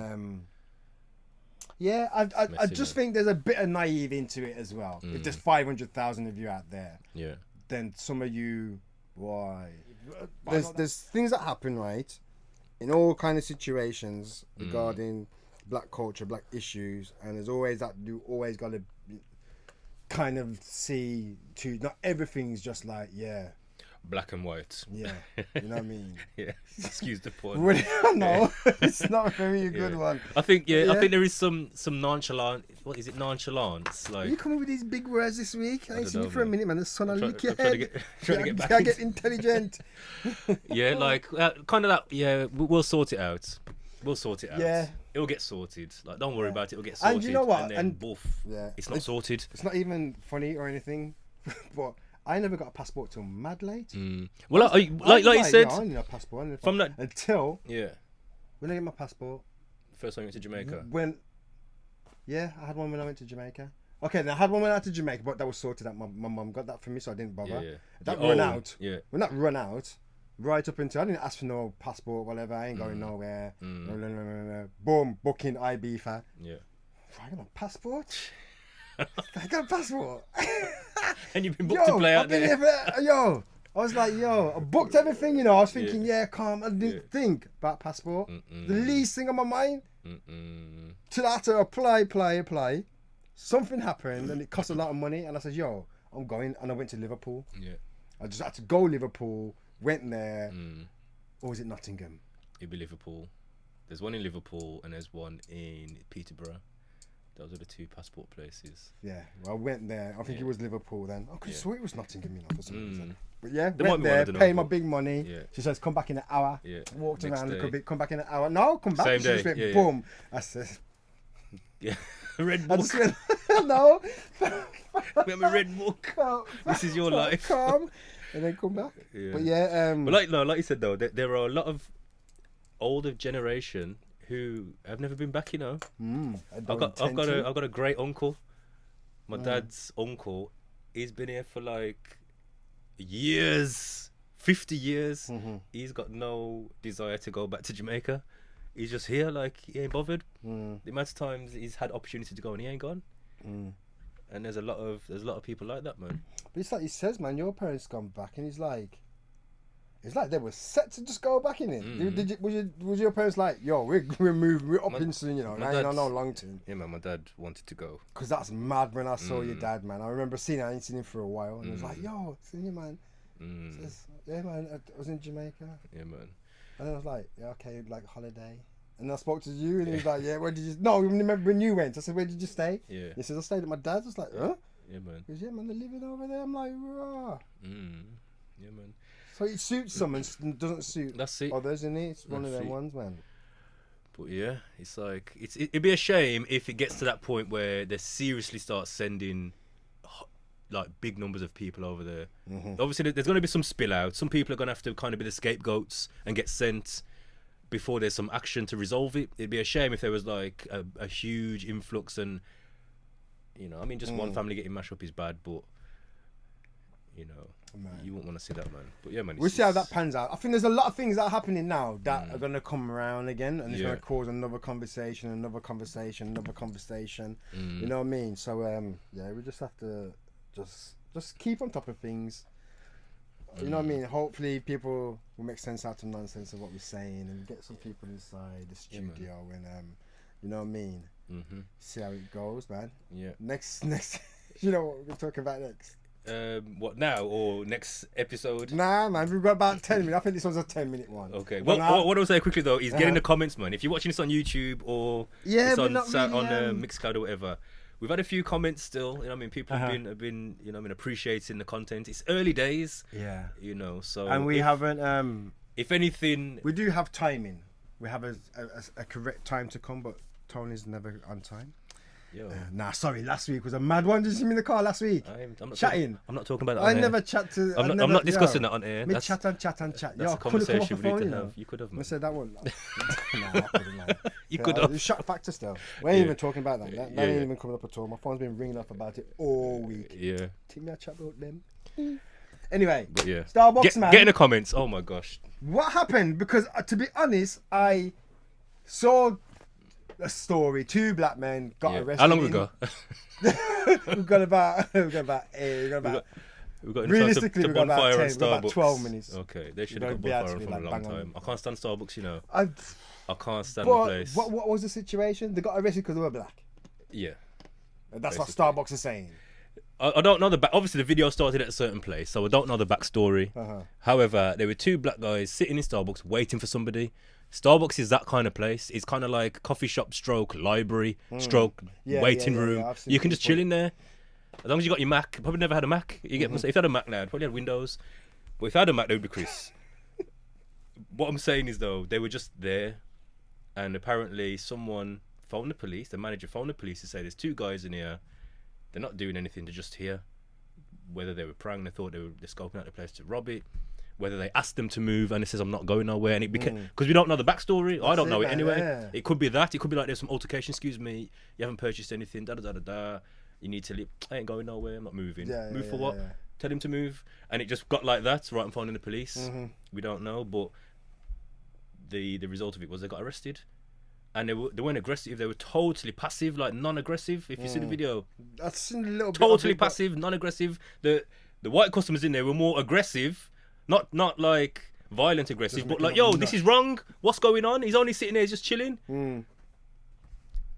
I just think there's a bit of naive into it as well. If there's 500,000 of you out there. Yeah. Then some of you, why? There's things that happen, right? In all kind of situations regarding black culture, black issues, and there's always that you always got to kind of see to not everything's just black and white. Yeah, you know what I mean. Yeah, excuse the pun. No, it's not a very good one. I think I think there is some nonchalant. What is it? Nonchalance. Are you coming with these big words this week? I ain't seen you for a minute, man. The sun will lick your head. Trying to get intelligent. Yeah, kind of that. Yeah, we'll sort it out. We'll sort it out. Yeah. It'll get sorted. Don't worry about it. It'll get sorted. And you know what? And then it's not sorted. It's not even funny or anything, but I never got a passport till mad late. Well, like you said, I didn't have a passport from that until when I get my passport. First time you went to Jamaica. I had one when I went to Jamaica. Okay, then I had one when I went to Jamaica, but that was sorted out. My mum got that for me, so I didn't bother. Yeah. That run out. Yeah. When that run out, right up until I didn't ask for no passport, whatever. I ain't going nowhere. Boom, booking IB. Yeah. I got a passport. I got a passport. And you've been booked to play out there. I I was like, yo, I booked everything, you know. I was thinking, yeah, calm. I didn't think about passport. The least thing on my mind. Till I had to apply. Something happened and it cost a lot of money. And I said, yo, I'm going. And I went to Liverpool. Yeah. I just had to go Liverpool. Went there. Or was it Nottingham? It'd be Liverpool. There's one in Liverpool and there's one in Peterborough. Those are the two passport places. Yeah, well, I went there. I think it was Liverpool then. I could have swore it was Nottingham, you know, for some reason. But yeah, There went might be one, I there, don't know, paid my but- big money. Yeah. She says, come back in an hour. Yeah. Walked Next around a day. bit, come back in an hour. No, come back. Same She just day, went, yeah, yeah. boom. I said, Yeah. Red I book. just went, no. We have a red book. This is your life. Calm. And then come back. Yeah. But yeah, But like you said though, there are a lot of older generation who have never been back. You know, I've got a great uncle. My dad's uncle. He's been here for like years, 50 years. He's got no desire to go back to Jamaica. He's just here, like he ain't bothered. The amount of times he's had opportunity to go and he ain't gone. And there's a lot of people like that, man. But it's like he says, man, your parents gone back, and it's like they were set to just go back in it. Was your parents like, yo, we're moving, we're up in soon, you know, my I ain't dad's- no long term. Yeah, man, my dad wanted to go. Because that's mad when I saw your dad, man. I remember seeing him, I ain't seen him for a while, and I was like, yo, seen you, man. Says, yeah, man, I was in Jamaica. Yeah, man. And then I was like, yeah, okay, like holiday. And I spoke to you, and he was like, yeah, where did you... No, remember when you went? I said, where did you stay? Yeah. He says, I stayed at my dad's. I was like, huh? Yeah, man. He goes, yeah, man, they're living over there. I'm like, rah. Yeah, man. So it suits some and doesn't suit That's it. others, isn't it? It's one of That's them it. ones, man. But yeah, it's like it'd be a shame if it gets to that point where they seriously start sending like big numbers of people over there. Obviously, there's going to be some spill out. Some people are going to have to kind of be the scapegoats and get sent before there's some action to resolve it. It'd be a shame if there was like a huge influx and, you know, I mean, just one family getting mashed up is bad, but, you know, you wouldn't want to see that, man. But yeah, man. We'll see how that pans out. I think there's a lot of things that are happening now that are going to come around again, and it's going to cause another conversation. You know what I mean? So, yeah, we just have to just keep on top of things. You know what I mean? Hopefully people will make sense out of nonsense of what we're saying and get some people inside the studio and you know what I mean? See how it goes, man. Yeah. Next you know what we're talking about next? What now or next episode? Nah, man, we've got about 10 minutes. I think this one's a 10-minute one. Okay. But Well, what I'll say quickly though is get in the comments, man. If you're watching this on YouTube or Yeah, it's but on not really, on Mixcloud or whatever, we've had a few comments still. You know what I mean? People have been you know what I mean, appreciating the content. It's early days. Yeah. You know, so And we haven't if anything, we do have timing. We have a correct time to come, but Tony's never on time. Nah, sorry, last week was a mad one. Did you see me in the car last week? I'm not Chatting. I'm not talking about that. I on air. never chat to. I'm not discussing that on air. Me That's chat. That's Yo, a I couldn't come off conversation the we need phone, to you know. have. You could have, I man. said that one. Nah, I couldn't, man. You could have. Shock factor still. We ain't even talking about that. That ain't even coming up at all. My phone's been ringing up about it all week. Yeah. Take me a chat about them. Anyway, But yeah. Starbucks, man. Get in the comments. Oh my gosh. What happened? Because to be honest, I saw a story. 2 black men got arrested. How long ago? We've got about We've got realistically, to we've got about bonfire 10, on we've got about Starbucks. 12 minutes. Okay, they should We've have got got to be bonfire on out for to a be long like bang on. time. I can't stand Starbucks, you know. I can't stand the place. What was the situation? They got arrested because they were black. Yeah. That's Basically. what Starbucks is saying. I don't know the back. Obviously, the video started at a certain place, so I don't know the backstory. However, there were 2 black guys sitting in Starbucks waiting for somebody. Starbucks is that kind of place. It's kind of like coffee shop stroke library stroke waiting room. I've seen You can just people. chill in there. As long as you got your Mac. Probably never had a Mac. You get if you had a Mac now, I'd probably had Windows. But if I had a Mac, they would be Chris. What I'm saying is though, they were just there, and apparently someone phoned the police. The manager phoned the police to say there's 2 guys in here. They're not doing anything. They're just here. Whether they were praying, they thought they're scoping out the place to rob it. Whether they asked them to move and it says I'm not going nowhere, and it became because we don't know the backstory. I don't know it man, anyway. yeah. It could be that. It could be like there's some altercation. Excuse me, you haven't purchased anything. Da da da da da. You need to leave. I ain't going nowhere. I'm not moving. Move for what? Yeah. Tell him to move, and it just got like that. Right, I'm phoning the police. We don't know, but the result of it was they got arrested. And they weren't aggressive. They were totally passive, like non-aggressive. If you see the video, I've seen a little bit. totally of it, but- passive, non-aggressive. The white customers in there were more aggressive Not like violent aggressive, but making like, up yo, nuts. this is wrong. What's going on? He's only sitting there just chilling. Mm.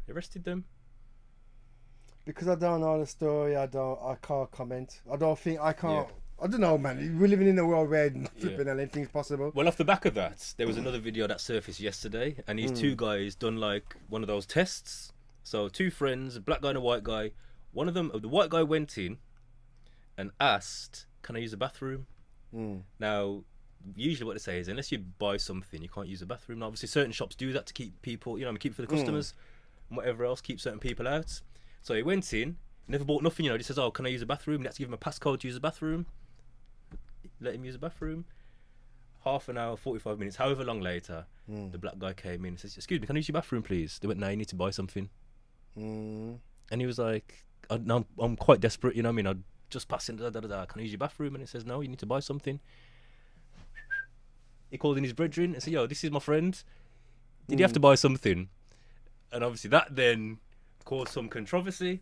Arrested them. Because I don't know the story, I can't comment. I don't Yeah. I don't know, man. We're living in a world where flipping anything's possible. Well, off the back of that, there was another video that surfaced yesterday, and these two guys done like one of those tests. So two friends, a black guy and a white guy. One of them, the white guy, went in and asked, "Can I use the bathroom?" Now, usually what they say is, unless you buy something, you can't use the bathroom. Now, obviously, certain shops do that to keep people, keep it for the customers and whatever else, keep certain people out. So he went in, never bought nothing, He says, "Oh, can I use the bathroom?" You have to give him a passcode to use the bathroom. Let him use the bathroom. Half an hour, 45 minutes, however long later, the black guy came in and says, "Excuse me, can I use your bathroom, please?" They went, "No, you need to buy something." And he was like, I'm quite desperate, I'm just passing, can I use your bathroom? And he says, "No, you need to buy something." He called in his brethren and said, "Yo, this is my friend. Did you have to buy something?" And obviously that then caused some controversy.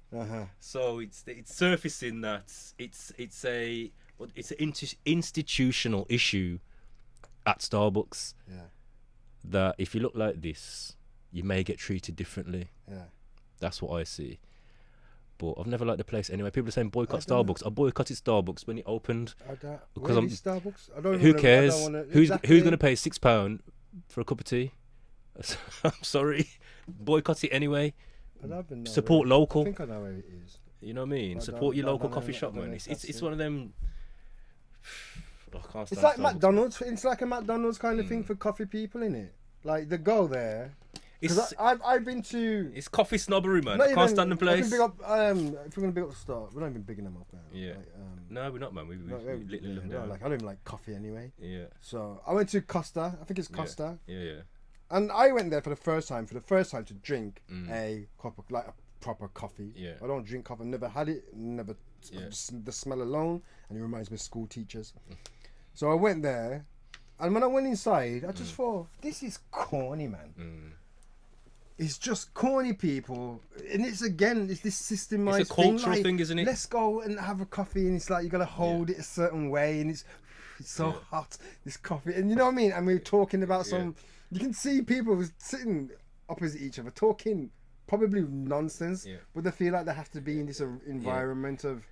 So it's surfacing that it's an institutional issue at Starbucks. That if you look like this, you may get treated differently. That's what I see. But I've never liked the place anyway. People are saying boycott Starbucks. I boycotted Starbucks when it opened. Because Starbucks? I don't who even cares? I don't wanna, Who's exactly. going to pay £6 for a cup of tea? I'm sorry. Boycott it anyway. Support local. I think I know where it is. You know what I mean? Support your local coffee shop, man. It's one of them. I can't It's stand like Starbucks, McDonald's. It's like a McDonald's kind of thing for coffee people, innit? Like they go there. Because I've been to. It's coffee snobbery, man. I can't stand the place. Big up, if we're gonna big up Star, we're not even bigging them up, man. Yeah. Like, No, we're not, man. We literally love them no, down. like I don't even like coffee anyway. Yeah. So I went to Costa. I think it's Costa. Yeah. And I went there for the first time to drink a proper coffee. Yeah. I don't drink coffee. I've never had it. Never the smell alone, and it reminds me of school teachers. So I went there, and when I went inside, I just thought, this is corny, man. It's just corny people, and it's this systemized It's a cultural thing, thing, isn't it? Let's go and have a coffee, and it's like you gotta hold it a certain way, and it's so hot, this coffee, and you know what I mean. And we were talking about some. You can see people sitting opposite each other talking probably nonsense, but they feel like they have to be in this environment of.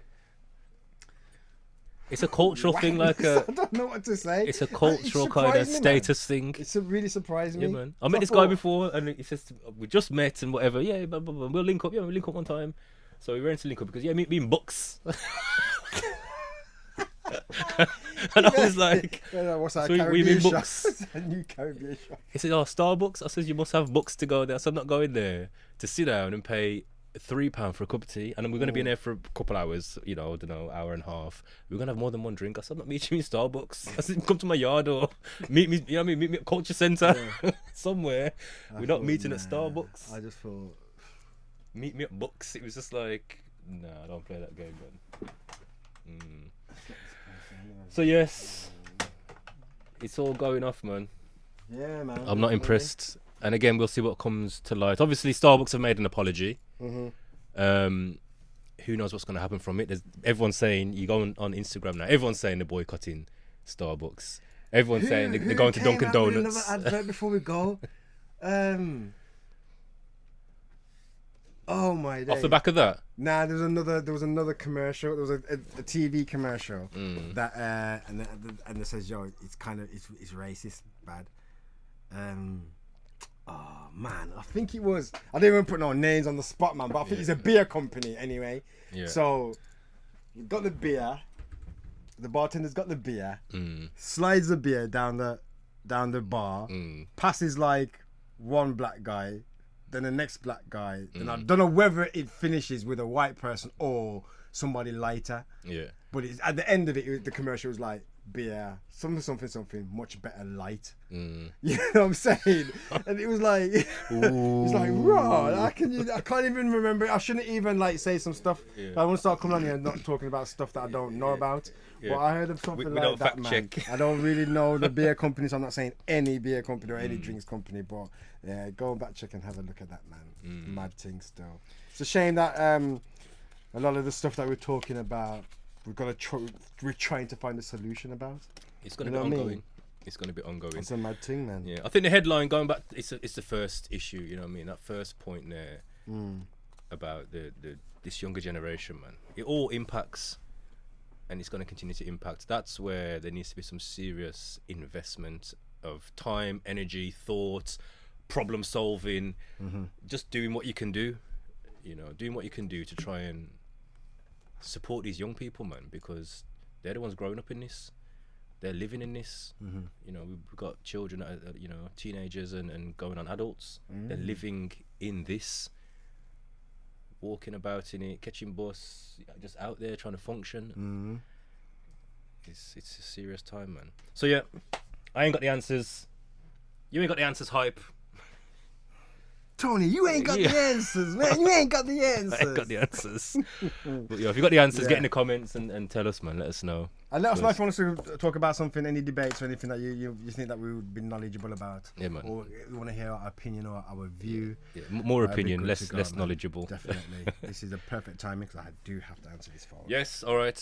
It's a cultural thing, like a. I don't know what to say. It's a cultural kind of status thing. It's really surprised me. Yeah, man. I met this guy before, and he says we just met and whatever. Yeah, blah, blah, blah. We'll link up. Yeah, we'll link up one time. So we went to link up because meet me in Bucks. And I was like, what's that? so we Caribbean mean shop? Bucks. A new Caribbean shop. He said, "Oh, Starbucks." I said, "You must have Bucks to go there." So I'm not going there to sit down and pay £3 for a cup of tea, and then we're going to be in there for a couple hours, I don't know, hour and a half. We're going to have more than one drink. I said, "I'm not meeting you in Starbucks." I said, "Come to my yard or meet me, meet me at Culture Centre somewhere." We're not meeting at Starbucks. I just thought, meet me at Bucks. It was just like, no, I don't play that game, man. So yes, it's all going off, man. yeah, man. I'm not impressed. And again, we'll see what comes to light. Obviously, Starbucks have made an apology. Who knows what's going to happen from it? Everyone's saying, you go on Instagram now, everyone's saying they're boycotting Starbucks. Everyone's saying they're going to Dunkin' Donuts. Another advert before we go. Oh my days. Off the back of that? Nah, there was another commercial. There was a TV commercial that and it says, "Yo, it's racist, bad." Oh man, I think it was. I didn't even put no names on the spot, man. But I think it's a beer company anyway. Yeah. So you got the beer. The bartender's got the beer. Slides the beer down the bar. Passes like one black guy. Then the next black guy. Then I don't know whether it finishes with a white person or somebody lighter. Yeah. But at the end of it, the commercial was like, beer, something, much better light. You know what I'm saying? And it was like, it's like, raw. I can't even remember. I shouldn't even like say some stuff. I want to start coming on here and not talking about stuff that I don't know about. Yeah. But I heard of something we like don't that, man. check. I don't really know the beer companies. I'm not saying any beer company or any drinks company, but yeah, go back check and have a look at that, man. Mad thing still. It's a shame that a lot of the stuff that we're talking about, we're trying to find a solution about. It's going to You be know what I ongoing. mean? It's going to be ongoing. It's a mad thing, man. Yeah, I think the headline going back, it's the first issue. You know what I mean? That first point there about the this younger generation, man. It all impacts, and it's going to continue to impact. That's where there needs to be some serious investment of time, energy, thought, problem solving, just doing what you can do. You know, doing what you can do to try and support these young people, man, because they're the ones growing up in this. They're living in this. You know, we've got children, you know, teenagers and going on adults. They're living in this, walking about in it, catching bus, just out there trying to function. It's a serious time, man. So yeah, I ain't got the answers. You ain't got the answers, hype. Tony, you ain't got the answers, man. You ain't got the answers. I ain't got the answers. But yeah, if you got the answers, get in the comments and tell us, man. Let us know. And let us know if you want us to talk about something, any debates or anything that you think that we would be knowledgeable about. Yeah, man. Or we want to hear our opinion or our view. Yeah, more opinion, good less to go, less man. knowledgeable. Definitely. This is a perfect timing because I do have to answer this phone. Yes, all right.